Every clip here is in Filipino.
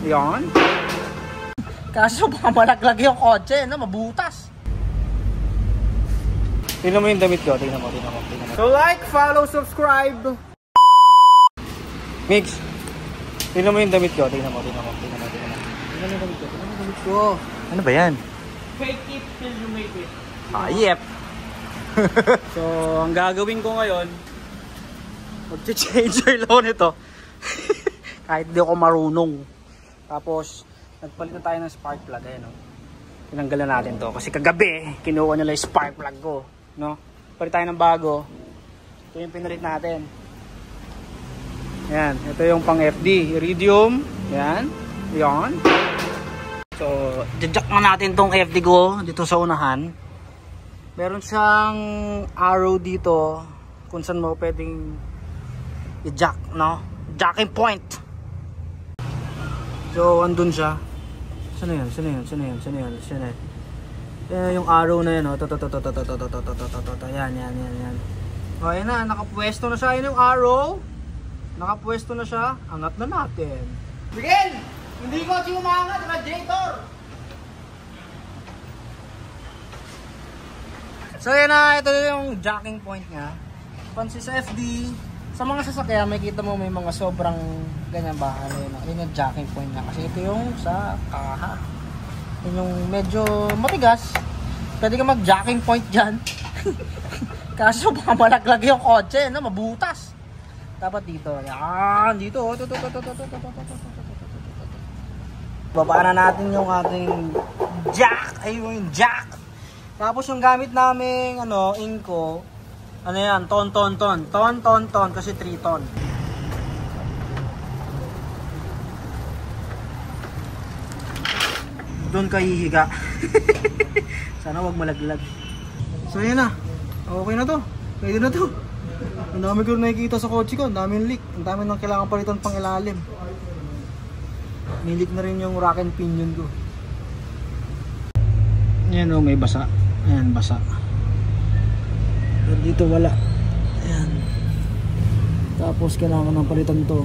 Yan. Kaso baka malaglag yung kotse, no? Mabutas. Tingnan mo yung damit ko. Tingnan mo. So like, follow, subscribe. Mix. Tingnan mo yung damit ko. Tingnan mo. Tingnan mo yung damit ko. Ano ba yan? Fake it till you make it. Yep. So, ang gagawin ko ngayon, mag-change oil ako nito. Kahit di ako marunong. Tapos, nagpalit na tayo ng spark plug. Ayan, no? Tinanggalan natin to. Kasi kagabi, kinuha nila yung spark plug ko. No? Palit tayo ng bago. Ito yung pinalit natin. Ayan. Ito yung pang FD. Iridium. Ayan. Ayan. So, jack na natin tong FD ko dito sa unahan. Meron siyang arrow dito kung saan mo pwedeng i-jack, no? Jacking point. So, andun siya. Saan na yan? Yung arrow na yan, oh. Yan. O, yan na. Nakapwesto na siya. Yan yung arrow. Nakapwesto na siya. Angat na natin. Miguel! Hindi ko si umangat. Radiator! So, yan na. Ito yung jacking point nga. Pansin sa FD. Sa mga sasakyan, may kita mo may mga sobrang ganyan ba? Yun yung jacking point nga. Kasi ito yung sa kaha. Yun yung medyo matigas. Pwede ka mag-jacking point dyan. Kaso baka malaglag yung kotse, no? Mabutas. Dapat dito. Yan, dito. Babaan na natin yung ating jack. Ay, yung jack. Tapos yung gamit naming inko. Ano yan? Ton. Kasi 3 ton. Doon ka hihiga. Sana wag malaglag. So yan na. Okay na to. Pwede na to. Ang dami ko nakikita sa kotse ko. Ang daming leak. Ang dami nang kailangan palitan pang ilalim. Nilik na rin yung rack and pinion ko. Yan o, may basa. Ayan, basa. Pero dito wala. Ayan. Tapos kailangan ng palitan to.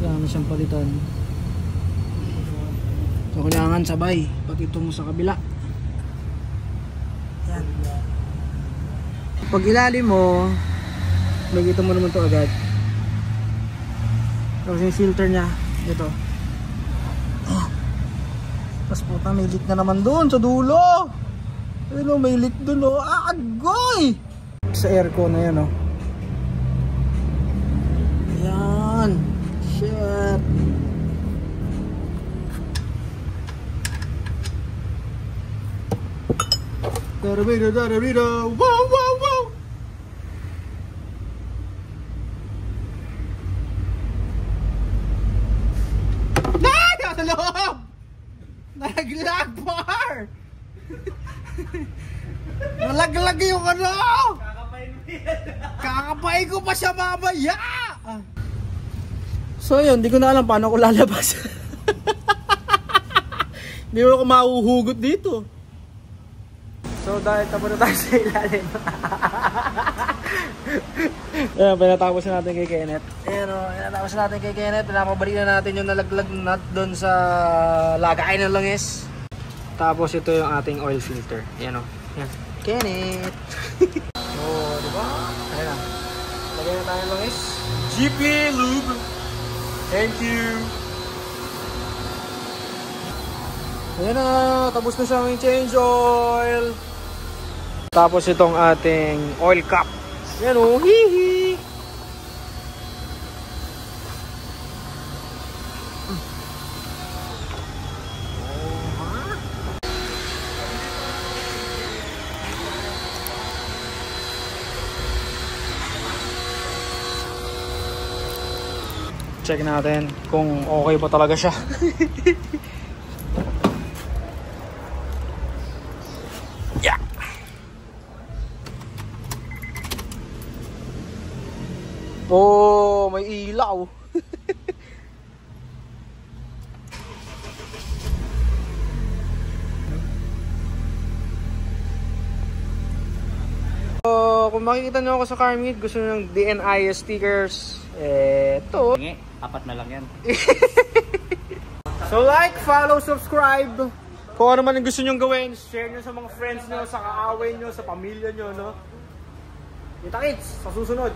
Kailangan siyang palitan. So kailangan sabay pati ito mo sa kabila. Yan. Pag ilalim mo, makikita mo naman to agad. Tapos yung filter nya dito. Tapos puta, may leak na naman doon sa dulo. Ayun o, may leak doon o. Agoy! Sa aircon na yan o. Ayan. Shit. Darabida. Wow! Nasa loob! Nalaglag bar! Nalaglag yung Kakapain ko pa siya mamaya! So yun, di ko na alam paano ko lalabas. Hindi mo ako mahuhugot dito. So dahil tapos na tayo sa ilalim. Ayan, pinatapos na natin kay Kenneth. Ayan o, pinatapos na natin kay Kenneth. Pinapabalik na natin yung nalaglag nut doon sa lagay ng langis. Tapos ito yung ating oil filter. Ayan o. Ayan. Kenneth! So, diba? Ayan na. Lagay na tayo ng langis. GP Lube! Thank you! Ayan na. Tapos na siyang change oil. Tapos itong ating oil cap. Ayan o. Hihi! Check natin kung okay pa talaga siya. Yeah. Oh, may ilaw. Kung makikita nyo ako sa car meet, gusto nyo ng DNIS stickers, eto. Apat na lang yan. So like, follow, subscribe. Kung ano man ang gusto nyong gawin, share nyo sa mga friends nyo, sa kaaway nyo, sa pamilya nyo, no? Kita-kits sa susunod.